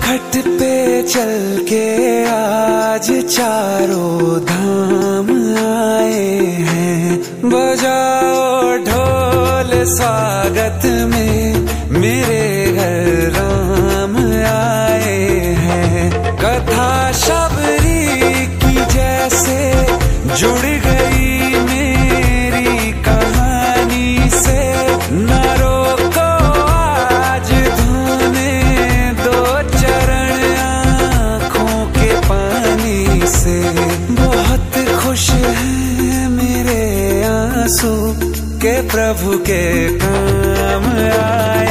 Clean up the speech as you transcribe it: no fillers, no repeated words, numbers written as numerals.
घट पे चल के आज चारों धाम आए हैं। बजाओ ढोल स्वागत में, मेरे घर राम आए हैं। कथा शबरी की जैसे जुड़ गई मेरी कहानी से। न रोको आज धोने दो चरण आँखों के पानी से। बहुत खुश हैं मेरे आंसू के प्रभु के काम आए।